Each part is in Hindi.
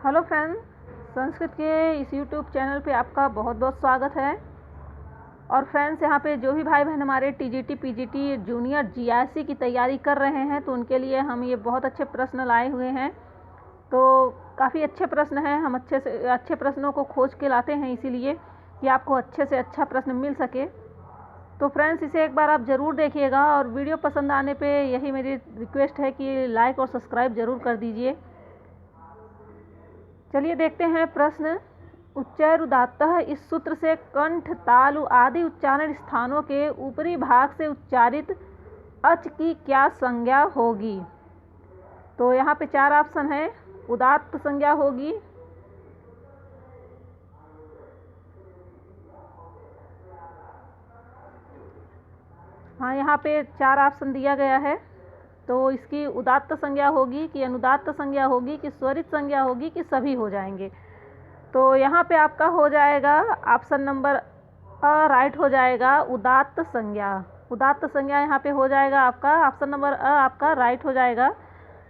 हेलो फ्रेंड्स, संस्कृत के इस यूट्यूब चैनल पे आपका बहुत बहुत स्वागत है। और फ्रेंड्स, यहाँ पे जो भी भाई बहन हमारे टीजीटी पीजीटी जूनियर जीआईसी की तैयारी कर रहे हैं तो उनके लिए हम ये बहुत अच्छे प्रश्न लाए हुए हैं। तो काफ़ी अच्छे प्रश्न हैं, हम अच्छे से अच्छे प्रश्नों को खोज के लाते हैं इसीलिए कि आपको अच्छे से अच्छा प्रश्न मिल सके। तो फ्रेंड्स, इसे एक बार आप ज़रूर देखिएगा और वीडियो पसंद आने पे यही मेरी रिक्वेस्ट है कि लाइक और सब्सक्राइब ज़रूर कर दीजिए। चलिए देखते हैं प्रश्न। उच्चैरुदात्तः इस सूत्र से कंठ, तालु आदि उच्चारण स्थानों के ऊपरी भाग से उच्चारित अच की क्या संज्ञा होगी? तो यहाँ पे 4 ऑप्शन है। उदात्त संज्ञा होगी, हाँ यहाँ पे 4 ऑप्शन दिया गया है। तो इसकी उदात्त संज्ञा होगी कि अनुदात्त संज्ञा होगी कि स्वरित संज्ञा होगी कि सभी हो जाएंगे? तो यहाँ पे आपका हो जाएगा ऑप्शन नंबर अ राइट हो जाएगा, उदात्त संज्ञा। उदात्त संज्ञा यहाँ पे हो जाएगा आपका ऑप्शन नंबर अ आपका राइट हो जाएगा।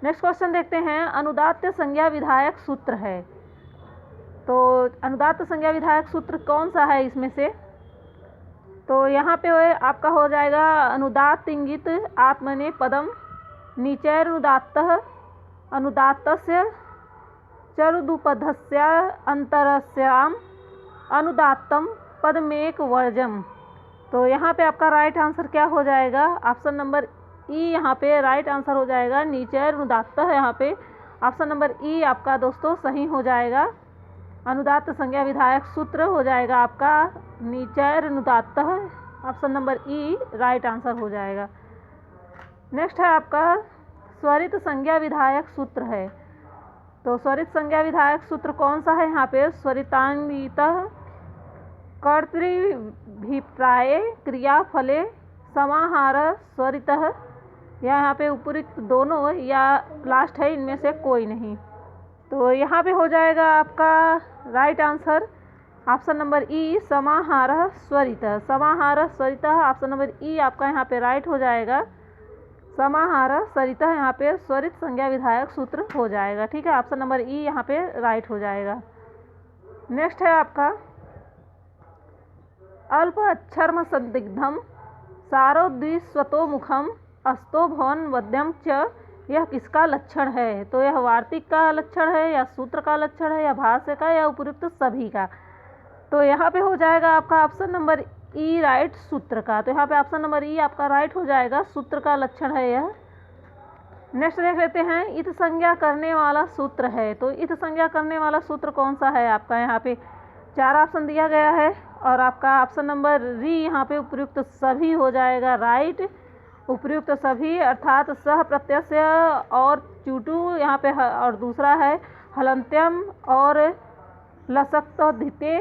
नेक्स्ट क्वेश्चन देखते हैं। अनुदात्त संज्ञा विधायक सूत्र है, तो अनुदात्त संज्ञा विधायक सूत्र कौन सा है इसमें से? तो यहाँ पे आपका हो जाएगा अनुदात्त इंगित आत्मने पदम नीचैरुदात्तः अनुदात्तस्य चरुदुपधस्य अंतरस्याम अनुदात्तम पदमेक वर्जम। तो यहाँ पे आपका राइट आंसर क्या हो जाएगा? ऑप्शन नंबर ई यहाँ पे राइट आंसर हो जाएगा। नीचैरुदात्तः यहाँ पे ऑप्शन नंबर ई आपका दोस्तों सही हो जाएगा। अनुदात्त संज्ञा विधायक सूत्र हो जाएगा आपका नीचैरुदात्तः, option number E right answer हो जाएगा। नेक्स्ट है आपका स्वरित संज्ञा विधायक सूत्र है। तो स्वरित संज्ञा विधायक सूत्र कौन सा है यहाँ पे? स्वरितान्वितः कर्तृभिप्राये क्रियाफले समाहार स्वरितः, या यहाँ पे उपयुक्त दोनों या लास्ट है इनमें से कोई नहीं। तो यहाँ पे हो जाएगा आपका right answer option number E समाहार स्वरितः। समाहार स्वरितः ऑप्शन नंबर ई आपका यहाँ पे राइट हो जाएगा। समाहार स्वरितः यहाँ पे स्वरित संज्ञा विधायक सूत्र हो जाएगा। ठीक है, ऑप्शन नंबर ई यहाँ पे राइट हो जाएगा। नेक्स्ट है आपका अल्प अक्षरम संदिग्धम सारो द्विस्वतो मुखम अस्तो भवन वद्यम च, यह किसका लक्षण है? तो यह वार्तिक का लक्षण है या सूत्र का लक्षण है या भाष्य का या उपयुक्त सभी का? तो यहाँ पे हो जाएगा आपका ऑप्शन नंबर ई राइट, सूत्र का। तो यहाँ पे ऑप्शन नंबर ई आपका राइट हो जाएगा, सूत्र का लक्षण है यह। नेक्स्ट देख लेते हैं। इत संज्ञा करने वाला सूत्र है, तो इत संज्ञा करने वाला सूत्र कौन सा है आपका? यहाँ पे 4 ऑप्शन दिया गया है और आपका ऑप्शन नंबर री यहाँ पे उपयुक्त सभी हो जाएगा राइट। उपयुक्त सभी अर्थात सह प्रत्यय और चूटू यहाँ पे और दूसरा है हलंत्यम और लसक्तधिते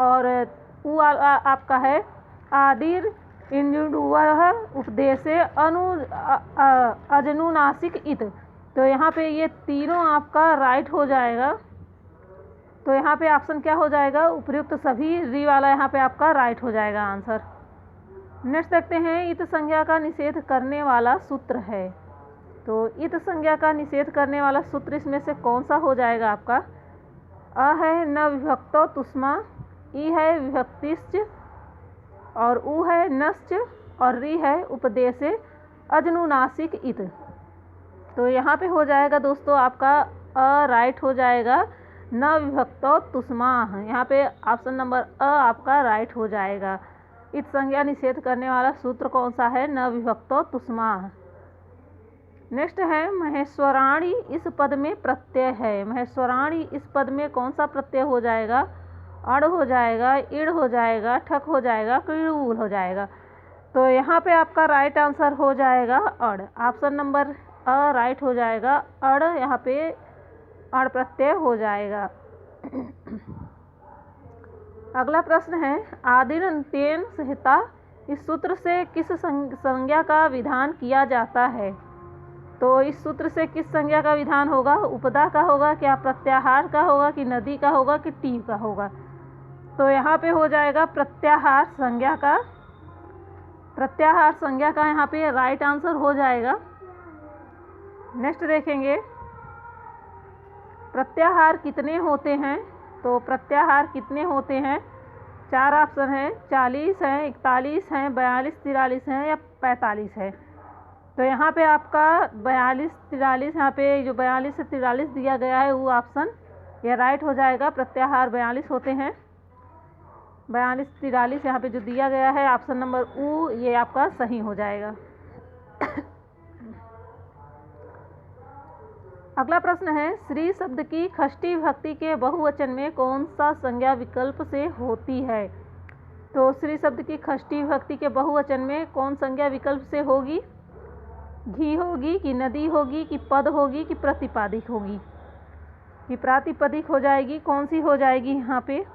और आपका है आदिर इंजुडुवह उपदेशे अजनुनासिक इत। तो यहाँ पे ये तीनों आपका राइट हो जाएगा। तो यहाँ पे ऑप्शन क्या हो जाएगा? उपयुक्त सभी री वाला यहाँ पे आपका राइट हो जाएगा आंसर। नेक्स्ट देखते हैं। इत संज्ञा का निषेध करने वाला सूत्र है, तो इत संज्ञा का निषेध करने वाला सूत्र इसमें से कौन सा हो जाएगा आपका? अ है न विभक्तो तुष्मा, ई है विभक्तिश्च और उ है नश्च और री है उपदेशे अजनुनासिक इत। तो यहाँ पे हो जाएगा दोस्तों आपका अ राइट हो जाएगा। न विभक्तो तुष्मा, यहाँ पे ऑप्शन नंबर अ आपका राइट हो जाएगा। इत संज्ञा निषेध करने वाला सूत्र कौन सा है? न विभक्तो तुष्मा। नेक्स्ट है महेश्वराणी इस पद में प्रत्यय है। महेश्वराणी इस पद में कौन सा प्रत्यय हो जाएगा? अड़ हो जाएगा, इड़ हो जाएगा, ठक हो जाएगा, किड़ूल हो जाएगा? तो यहाँ पे आपका राइट आंसर हो जाएगा अड़, ऑप्शन नंबर अ राइट हो जाएगा। अड़ यहाँ पे अड़ प्रत्यय हो जाएगा। अगला प्रश्न है। आदिरन्त्येन संहिता इस सूत्र से किस संज्ञा का विधान किया जाता है? तो इस सूत्र से किस संज्ञा का विधान होगा? उपदा का होगा क्या, प्रत्याहार का होगा कि नदी का होगा कि टी का होगा? तो यहाँ पे हो जाएगा प्रत्याहार संज्ञा का। प्रत्याहार संज्ञा का यहाँ पे राइट आंसर हो जाएगा। नेक्स्ट देखेंगे। प्रत्याहार कितने होते हैं? तो प्रत्याहार कितने होते हैं? 4 ऑप्शन हैं, 40 हैं, 41 हैं, 42, 43 हैं या 45 है। तो यहाँ पे आपका 42, 43, यहाँ पे जो 42 से 43 दिया गया है वो ऑप्शन ये राइट हो जाएगा। प्रत्याहार 42 होते हैं। 42, 43 यहाँ पे जो दिया गया है ऑप्शन नंबर ऊ ये आपका सही हो जाएगा। अगला प्रश्न है, श्री शब्द की षष्ठी विभक्ति के बहुवचन में कौन सा संज्ञा विकल्प से होती है? तो श्री शब्द की षष्ठी विभक्ति के बहुवचन में कौन संज्ञा विकल्प से होगी? घी होगी कि नदी होगी कि पद होगी कि प्रतिपादिक होगी? कि प्रातिपदिक हो जाएगी, कौन सी हो जाएगी यहाँ पे?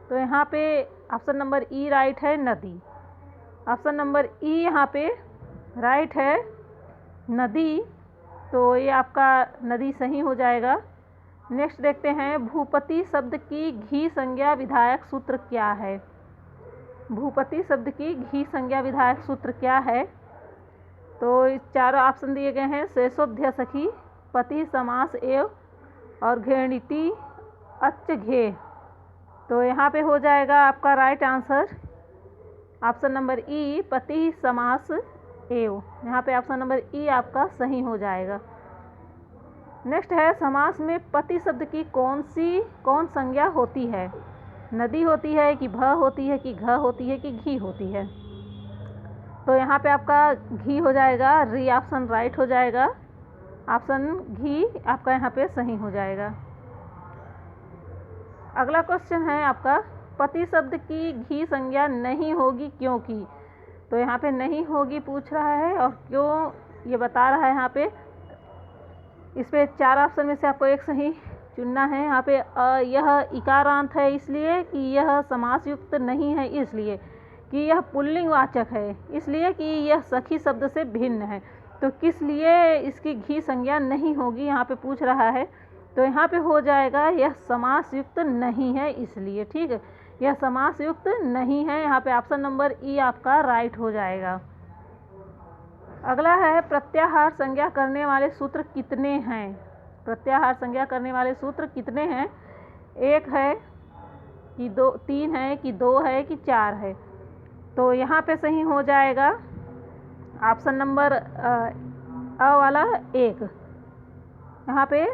तो यहाँ पे ऑप्शन नंबर ई राइट है, नदी। ऑप्शन नंबर ई यहाँ पे राइट है, नदी। तो ये आपका नदी सही हो जाएगा। नेक्स्ट देखते हैं, भूपति शब्द की घी संज्ञा विधायक सूत्र क्या है? भूपति शब्द की घी संज्ञा विधायक सूत्र क्या है? तो इस चारों ऑप्शन दिए गए हैं, शेषोध्य सखी, पति समास एव और घेणिति अच्च घे। तो यहाँ पे हो जाएगा आपका राइट आंसर ऑप्शन नंबर ई, पति समास एव। यहाँ पे ऑप्शन नंबर ई आपका सही हो जाएगा। नेक्स्ट है, समास में पति शब्द की कौन संज्ञा होती है? नदी होती है कि भ होती है कि घ होती है कि घी होती है? तो यहाँ पे आपका घी हो जाएगा, री ऑप्शन राइट हो जाएगा। ऑप्शन घी आपका यहाँ पे सही हो जाएगा। अगला क्वेश्चन है आपका, पति शब्द की घी संज्ञा नहीं होगी क्योंकि? तो यहाँ पे नहीं होगी पूछ रहा है और क्यों ये बता रहा है। यहाँ पे इस पे 4 ऑप्शन में से आपको एक सही चुनना है। यहाँ पे यह इकारांत है इसलिए कि यह समास युक्त नहीं है, इसलिए कि यह पुल्लिंग वाचक है, इसलिए कि यह सखी शब्द से भिन्न है। तो किस लिए इसकी घी संज्ञा नहीं होगी यहाँ पे पूछ रहा है। तो यहाँ पे हो जाएगा, यह समास युक्त नहीं है इसलिए। ठीक है, यह समास युक्त नहीं है। यहाँ पे ऑप्शन नंबर ई आपका राइट हो जाएगा। अगला है, प्रत्याहार संज्ञा करने वाले सूत्र कितने हैं? प्रत्याहार संज्ञा करने वाले सूत्र कितने हैं? 1 है कि 2, 3 है कि 2 है कि 4 है? तो यहाँ पे सही हो जाएगा ऑप्शन नंबर अ वाला 1। यहाँ पे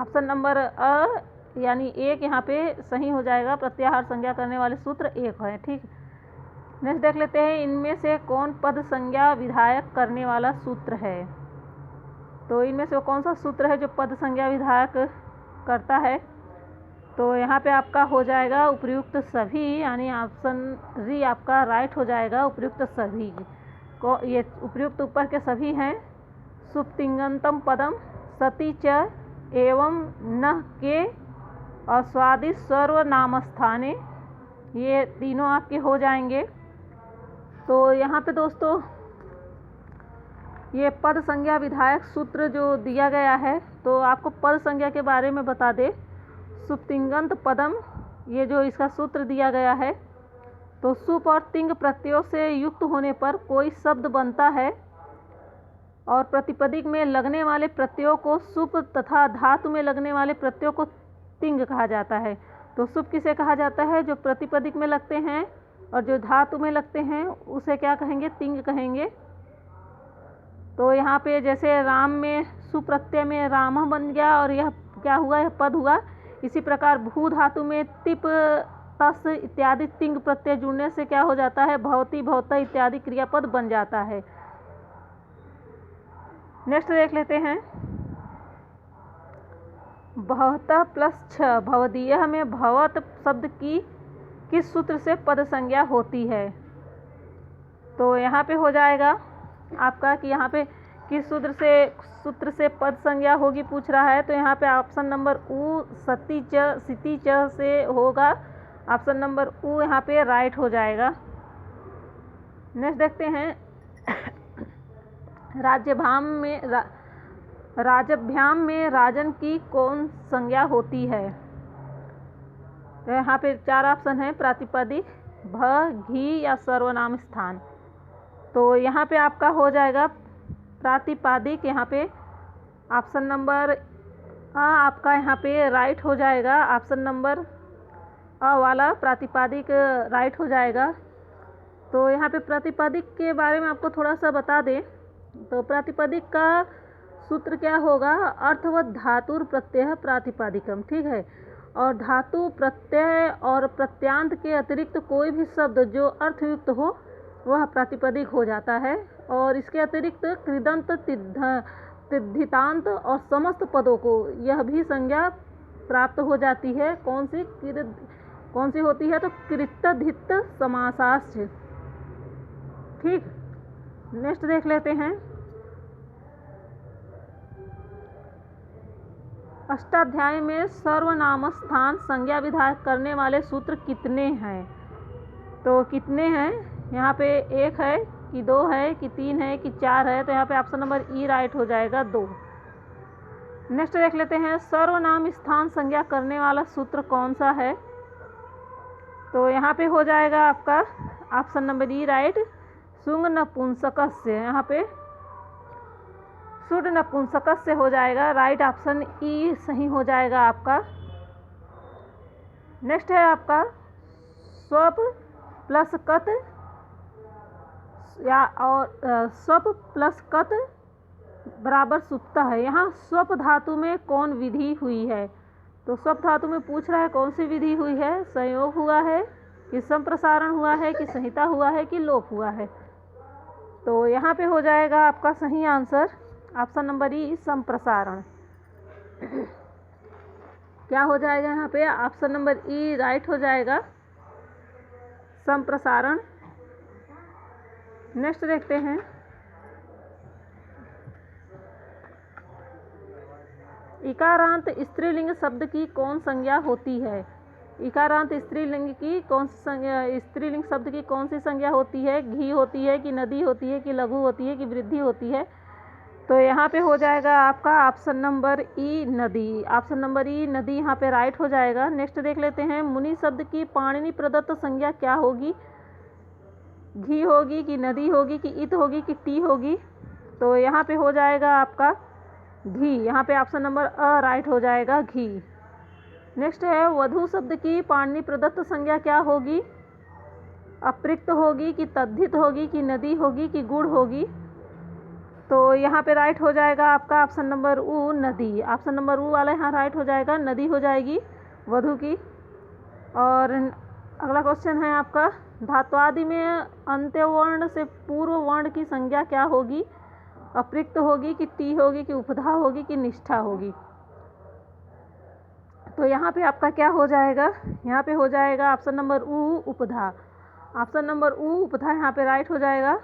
ऑप्शन नंबर अ यानी 1 यहाँ पे सही हो जाएगा। प्रत्याहार संज्ञा करने वाले सूत्र 1 है। ठीक, नेक्स्ट देख लेते हैं, इनमें से कौन पद संज्ञा विधायक करने वाला सूत्र है? तो इनमें से कौन सा सूत्र है जो पद संज्ञा विधायक करता है? तो यहाँ पे आपका हो जाएगा उपर्युक्त सभी, यानी ऑप्शन री आपका राइट हो जाएगा। उपर्युक्त सभी को, ये उपर्युक्त ऊपर के सभी हैं, सुप्तिंगंतम पदम, सती च एवं न के और स्वादिष्ट सर्वनामस्थाने, ये तीनों आपके हो जाएंगे। तो यहाँ पे दोस्तों ये पद संज्ञा विधायक सूत्र जो दिया गया है, तो आपको पद संज्ञा के बारे में बता दे। सुप्तिंगंत पदम, ये जो इसका सूत्र दिया गया है, तो सुप और तिंग प्रत्ययों से युक्त होने पर कोई शब्द बनता है और प्रतिपदिक में लगने वाले प्रत्ययों को सुप तथा धातु में लगने वाले प्रत्ययों को तिंग कहा जाता है। तो सुप किसे कहा जाता है? जो प्रतिपदिक में लगते हैं, और जो धातु में लगते हैं उसे क्या कहेंगे? तिंग कहेंगे। तो यहाँ पे जैसे राम में सुप्रत्यय में राम बन गया और यह क्या हुआ? यह पद हुआ। इसी प्रकार भू धातु में तिप, तस इत्यादि तिंग प्रत्यय जुड़ने से क्या हो जाता है? भवती, भवता इत्यादि क्रियापद बन जाता है। नेक्स्ट देख लेते हैं, भवतः प्लस छ, भवदीय में भवत शब्द की किस सूत्र से पद संज्ञा होती है? तो यहाँ पे हो जाएगा आपका कि यहाँ पे किस सूत्र से पद संज्ञा होगी पूछ रहा है। तो यहाँ पे ऑप्शन नंबर ऊ, सती च, सिति च से होगा। ऑप्शन नंबर ऊ यहाँ पे राइट हो जाएगा। नेक्स्ट देखते हैं, राजभ्याम में राजन की कौन संज्ञा होती है? तो यहाँ पे 4 ऑप्शन है, प्रातिपदिक, भ, घी या सर्वनाम स्थान। तो यहाँ पे आपका हो जाएगा प्रातिपादिक। यहाँ पे ऑप्शन नंबर आपका यहाँ पे राइट हो जाएगा ऑप्शन नंबर अ वाला प्रातिपदिक राइट हो जाएगा। तो यहाँ पे प्रातिपदिक के बारे में आपको थोड़ा सा बता दें तो प्रातिपदिक का सूत्र क्या होगा, अर्थवत धातुर प्रत्यय प्रातिपदिकम, ठीक है। और धातु प्रत्यय और प्रत्यांत के अतिरिक्त कोई भी शब्द जो अर्थयुक्त हो वह प्रातिपदिक हो जाता है। और इसके अतिरिक्त कृदंत तिद्धितांत और समस्त पदों को यह भी संज्ञा प्राप्त हो जाती है। कौन सी होती है, तो कृतधित समासाश्च, ठीक। नेक्स्ट देख लेते हैं, अष्टाध्यायी में सर्वनाम स्थान संज्ञा विधायक करने वाले सूत्र कितने हैं। तो कितने हैं, यहाँ पे 1 है कि 2 है कि 3 है कि 4 है। तो यहाँ पे ऑप्शन नंबर ई राइट हो जाएगा, 2। नेक्स्ट देख लेते हैं, सर्वनाम स्थान संज्ञा करने वाला सूत्र कौन सा है। तो यहाँ पे हो जाएगा आपका ऑप्शन नंबर ई राइट, सुंग नपुंसकस्य। यहाँ पे शुद्ध नपुंसकस्य हो जाएगा, राइट ऑप्शन ई सही हो जाएगा आपका। नेक्स्ट है आपका स्वप प्लस कत या और स्वप प्लस कत बराबर सुप्त है। यहाँ स्वप धातु में कौन विधि हुई है। तो स्वप धातु में पूछ रहा है कौन सी विधि हुई है, संयोग हुआ है कि संप्रसारण हुआ है कि संहिता हुआ है कि लोप हुआ है। तो यहाँ पे हो जाएगा आपका सही आंसर ऑप्शन नंबर ई, संप्रसारण। क्या हो जाएगा यहाँ पे, ऑप्शन नंबर ई राइट हो जाएगा, संप्रसारण। नेक्स्ट देखते हैं, इकारांत स्त्रीलिंग शब्द की कौन संज्ञा होती है। इकारांत स्त्रीलिंग शब्द की कौन सी संज्ञा होती है, घी होती है कि नदी होती है कि लघु होती है कि वृद्धि होती है। तो यहाँ पे हो जाएगा आपका ऑप्शन नंबर ई, नदी। ऑप्शन नंबर ई, नदी, यहाँ पे राइट हो जाएगा। नेक्स्ट देख लेते हैं, मुनि शब्द की पाणिनि प्रदत्त संज्ञा क्या होगी, घी होगी कि नदी होगी कि इत होगी कि टी होगी। तो यहाँ पे हो जाएगा आपका घी, यहाँ पे ऑप्शन नंबर अ राइट हो जाएगा, घी। नेक्स्ट है, वधु शब्द की पाणिनि प्रदत्त संज्ञा क्या होगी, अपृक्त होगी कि तद्धित होगी कि नदी होगी कि गुड़ होगी। तो यहाँ पे राइट हो जाएगा आपका ऑप्शन नंबर ऊ, नदी। ऑप्शन नंबर ऊ वाला यहाँ राइट हो जाएगा, नदी हो जाएगी वधु की। और अगला क्वेश्चन है आपका, धात्वादि में अंत्यवर्ण से पूर्व वर्ण की संज्ञा क्या होगी, अपृक्त होगी कि टी होगी कि उपधा होगी कि निष्ठा होगी। तो यहाँ पे आपका क्या हो जाएगा, यहाँ पे हो जाएगा ऑप्शन नंबर ऊ, उपधा। ऑप्शन नंबर ऊ, उपधा, यहाँ पे राइट हो जाएगा।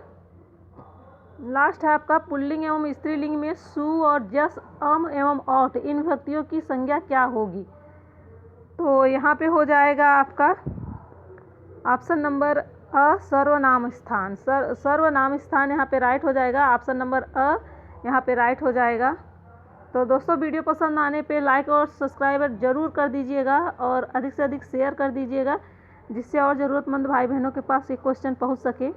लास्ट है आपका, पुल्लिंग एवं स्त्रीलिंग में सु और जस, अम एवं औट इन विभक्तियों की संज्ञा क्या होगी। तो यहाँ पे हो जाएगा आपका ऑप्शन नंबर अ, सर्वनाम स्थान। सर्वनाम स्थान यहाँ पे राइट हो जाएगा, ऑप्शन नंबर अ यहाँ पे राइट हो जाएगा। तो दोस्तों, वीडियो पसंद आने पे लाइक और सब्सक्राइब जरूर कर दीजिएगा और अधिक से अधिक शेयर कर दीजिएगा, जिससे और ज़रूरतमंद भाई बहनों के पास ये क्वेश्चन पहुँच सके।